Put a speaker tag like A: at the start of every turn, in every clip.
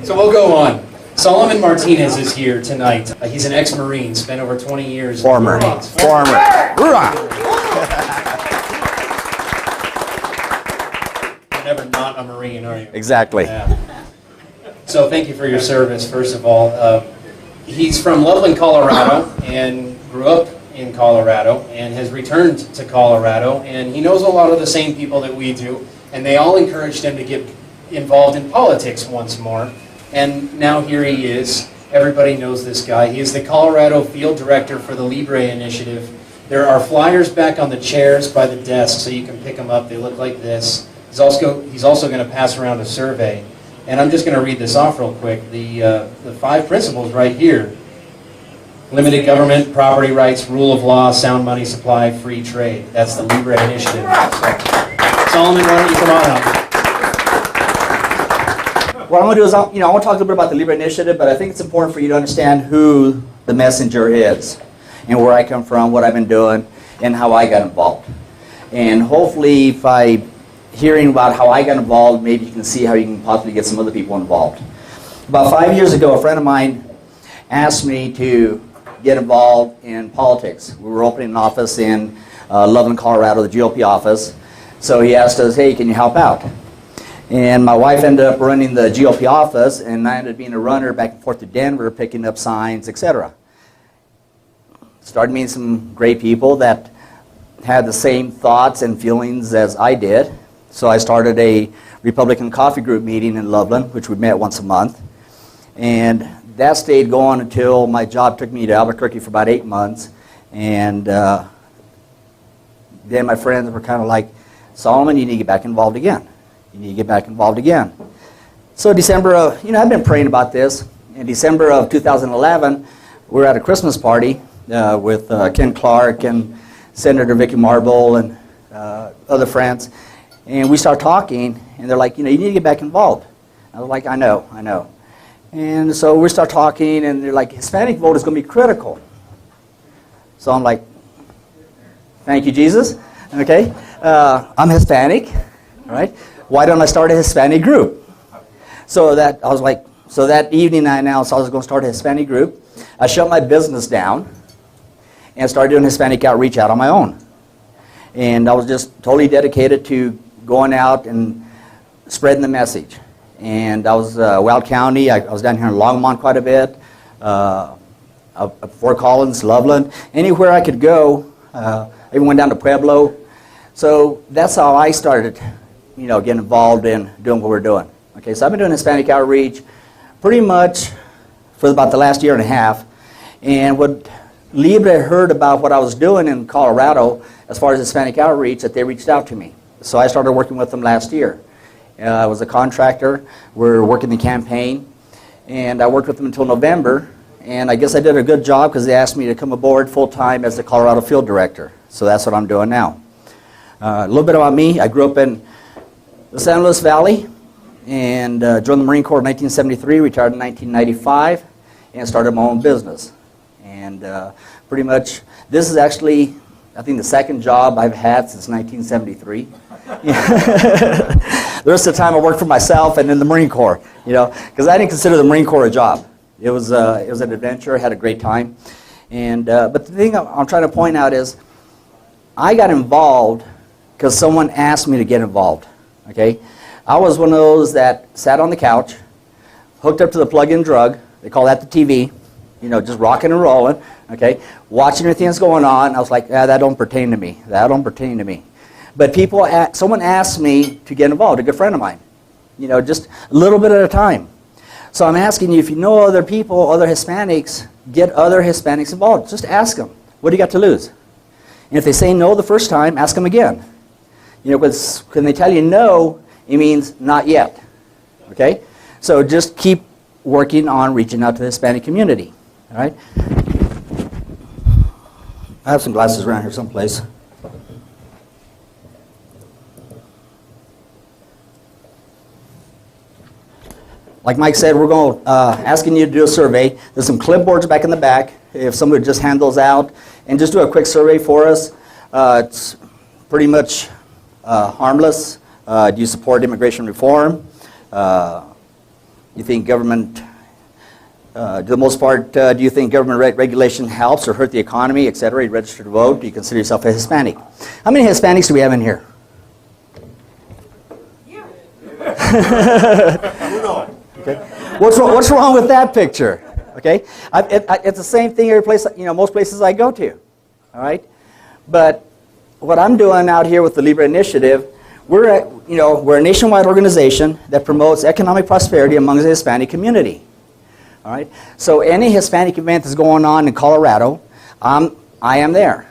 A: So we'll go on. Solomon Martinez is here tonight. He's an ex-Marine, spent over 20 years.
B: Former.
A: You're never not a Marine, are you?
B: Exactly.
A: Yeah. So thank you for your service, first of all. He's from Loveland, Colorado, and grew up in Colorado, and has returned to Colorado, and he knows a lot of the same people that we do, and they all encouraged him to get involved in politics once more. And now here he is. Everybody knows this guy. He is the Colorado Field Director for the Libre initiative. There are flyers back on the chairs by the desk, so you can pick them up. They look like this. He's also going to pass around a survey. And I'm just going to read this off real quick. The 5 principles right here. Limited government, property rights, rule of law, sound money supply, free trade. That's the Libre initiative. So, Solomon, why don't you come on up?
B: What I'm going to do is, I want to talk a little bit about the Libre initiative, but I think it's important for you to understand who the messenger is, and where I come from, what I've been doing, and how I got involved. And hopefully, by hearing about how I got involved, maybe you can see how you can possibly get some other people involved. About 5 years ago, a friend of mine asked me to get involved in politics. We were opening an office in Loveland, Colorado, the GOP office. So he asked us, hey, can you help out? And my wife ended up running the GOP office, and I ended up being a runner back and forth to Denver, picking up signs, etc. Started meeting some great people that had the same thoughts and feelings as I did. So I started a Republican coffee group meeting in Loveland, which we met once a month. And that stayed going until my job took me to Albuquerque for about 8 months. And then my friends were kind of like, Solomon, you need to get back involved again. You need to get back involved again. So December of, I've been praying about this. In December of 2011, we were at a Christmas party with Ken Clark and Senator Vicky Marble and other friends. And we start talking, and they're like, you need to get back involved. I was like, I know. And so we start talking, and they're like, Hispanic vote is going to be critical. So I'm like, thank you, Jesus. Okay, I'm Hispanic, all right? Why don't I start a Hispanic group? So that evening I announced I was going to start a Hispanic group. I shut my business down and started doing Hispanic outreach out on my own. And I was just totally dedicated to going out and spreading the message. And I was Weld County. I was down here in Longmont quite a bit, Fort Collins, Loveland, anywhere I could go. I even went down to Pueblo. So that's how I started, getting involved in doing what we're doing. Okay, so I've been doing Hispanic outreach pretty much for about the last year and a half. And what Libre heard about what I was doing in Colorado as far as Hispanic outreach, that they reached out to me. So I started working with them last year. I was a contractor. We're working the campaign. And I worked with them until November. And I guess I did a good job because they asked me to come aboard full-time as the Colorado Field Director. So that's what I'm doing now. A little bit about me. I grew up in the San Luis Valley and joined the Marine Corps in 1973, retired in 1995, and started my own business. And pretty much, this is actually, I think, the second job I've had since 1973. The rest of the time I worked for myself and in the Marine Corps, because I didn't consider the Marine Corps a job. It was an adventure. I had a great time. And but the thing I'm trying to point out is I got involved because someone asked me to get involved. Okay, I was one of those that sat on the couch, hooked up to the plug-in drug. They call that the TV. Just rocking and rolling. Okay, watching everything that's going on. I was like, that don't pertain to me. That don't pertain to me. But someone asked me to get involved. A good friend of mine. Just a little bit at a time. So I'm asking you, if you know other people, other Hispanics, get other Hispanics involved. Just ask them. What do you got to lose? And if they say no the first time, ask them again. Because when they tell you no, it means not yet. Okay? So just keep working on reaching out to the Hispanic community. All right? I have some glasses around here someplace. Like Mike said, we're going asking you to do a survey. There's some clipboards back in the back. If somebody would just hand those out and just do a quick survey for us. It's pretty much harmless. Do you support immigration reform? You think government, for the most part, do you think government regulation helps or hurt the economy, et cetera? You register to vote. Do you consider yourself a Hispanic? How many Hispanics do we have in here? Okay. What's wrong with that picture? Okay, it's the same thing every place. Most places I go to. All right, but what I'm doing out here with the Libre Initiative, we're a nationwide organization that promotes economic prosperity among the Hispanic community. All right, so any Hispanic event that's going on in Colorado, I am there.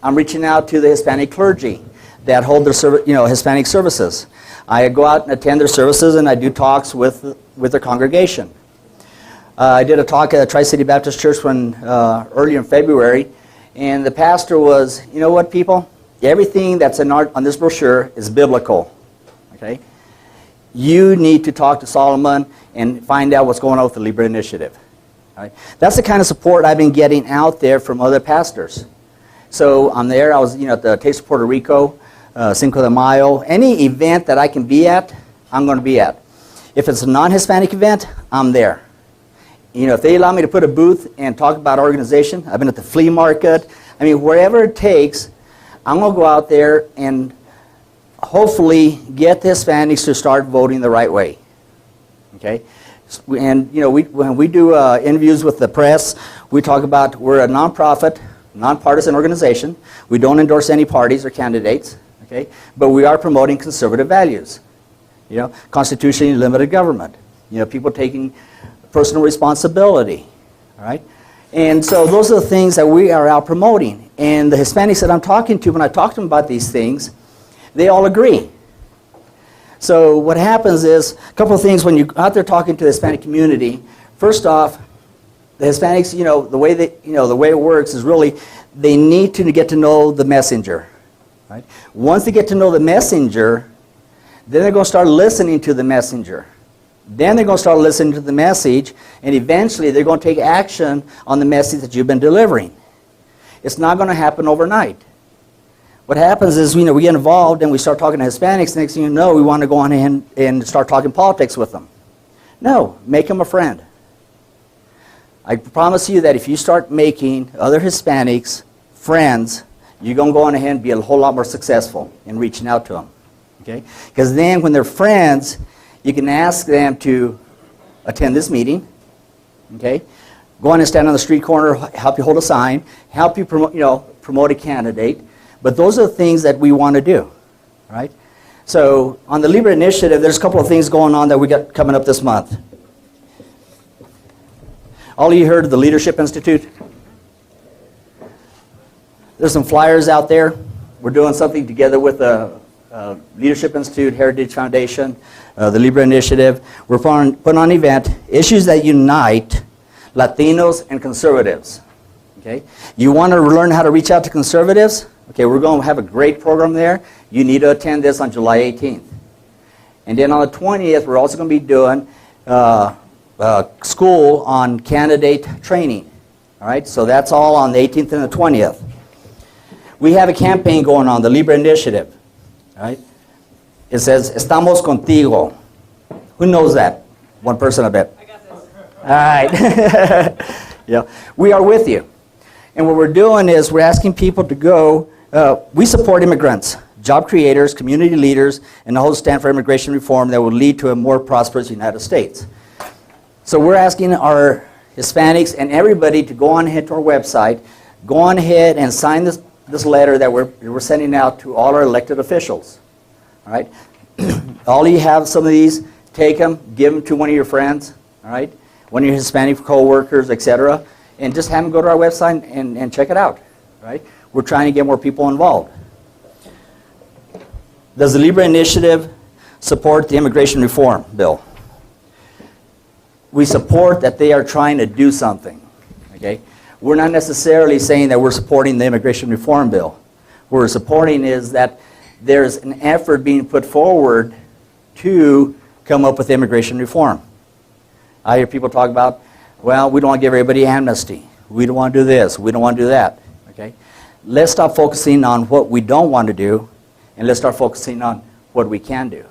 B: I'm reaching out to the Hispanic clergy that hold their Hispanic services. I go out and attend their services, and I do talks with their congregation. I did a talk at the Tri-City Baptist Church early in February, and the pastor was, you know what, people? Everything that's on this brochure is biblical. Okay? You need to talk to Solomon and find out what's going on with the Libre Initiative. All right? That's the kind of support I've been getting out there from other pastors. So I'm there. I was at the Taste of Puerto Rico, Cinco de Mayo. Any event that I can be at, I'm going to be at. If it's a non-Hispanic event, I'm there. If they allow me to put a booth and talk about organization, I've been at the flea market. I mean, wherever it takes, I'm going to go out there and hopefully get the Hispanics to start voting the right way. Okay? And, when we do interviews with the press, we talk about we're a nonprofit, nonpartisan organization. We don't endorse any parties or candidates. Okay? But we are promoting conservative values. Constitutionally limited government. People taking personal responsibility, all right? And so those are the things that we are out promoting. And the Hispanics that I'm talking to, when I talk to them about these things, they all agree. So what happens is, a couple of things when you're out there talking to the Hispanic community, first off, the Hispanics, the way it works is really, they need to get to know the messenger, right? Once they get to know the messenger, then they're going to start listening to the messenger. Then they're going to start listening to the message, and eventually they're going to take action on the message that you've been delivering. It's not going to happen overnight. What happens is, we get involved and we start talking to Hispanics. Next thing you know, we want to go on and start talking politics with them. No, make them a friend. I promise you that if you start making other Hispanics friends, you're going to go on ahead and be a whole lot more successful in reaching out to them. Okay? Because then when they're friends, you can ask them to attend this meeting, okay? Go on and stand on the street corner, help you hold a sign, help you promote a candidate. But those are the things that we want to do, right? So on the Libre Initiative, there's a couple of things going on that we got coming up this month. All of you heard of the Leadership Institute? There's some flyers out there. We're doing something together with the Leadership Institute, Heritage Foundation, the Libre Initiative. We're putting on an event, Issues That Unite Latinos and Conservatives. Okay? You want to learn how to reach out to conservatives? Okay, we're going to have a great program there. You need to attend this on July 18th. And then on the 20th, we're also going to be doing school on candidate training. All right, so that's all on the 18th and the 20th. We have a campaign going on, the Libre Initiative. All right? It says, Estamos contigo. Who knows that? One person, I bet.
C: I got this.
B: All right. Yeah, we are with you. And what we're doing is we're asking people to go. We support immigrants, job creators, community leaders, and the whole stand for immigration reform that will lead to a more prosperous United States. So we're asking our Hispanics and everybody to go on ahead to our website, go on ahead and sign this letter that we're sending out to all our elected officials. All right? All you have, some of these, take them, give them to one of your friends, all right? One of your Hispanic co-workers, etc., and just have them go to our website and check it out, right? We're trying to get more people involved. Does the Libre Initiative support the immigration reform bill? We support that they are trying to do something, okay? We're not necessarily saying that we're supporting the immigration reform bill. What we're supporting is that there's an effort being put forward to come up with immigration reform. I hear people talk about, well, we don't want to give everybody amnesty. We don't want to do this. We don't want to do that. Okay? Let's stop focusing on what we don't want to do, and let's start focusing on what we can do.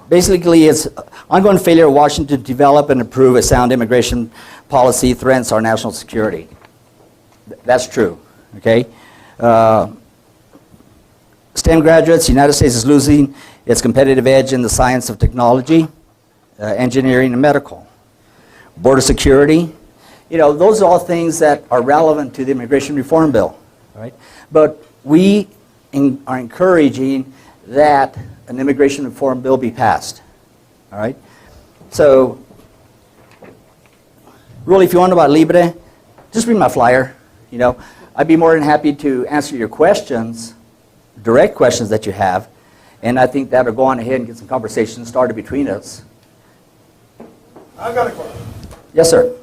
B: Basically, it's ongoing failure of Washington to develop and approve a sound immigration policy threatens our national security. That's true, okay? STEM graduates, the United States is losing its competitive edge in the science of technology, engineering, and medical. Border security, those are all things that are relevant to the immigration reform bill, right? But we are encouraging that an immigration reform bill be passed, all right? So, really, if you want to know about Libre, just read my flyer, I'd be more than happy to answer your questions, direct questions that you have, and I think that'll go on ahead and get some conversation started between us.
D: I've got a question.
B: Yes, sir.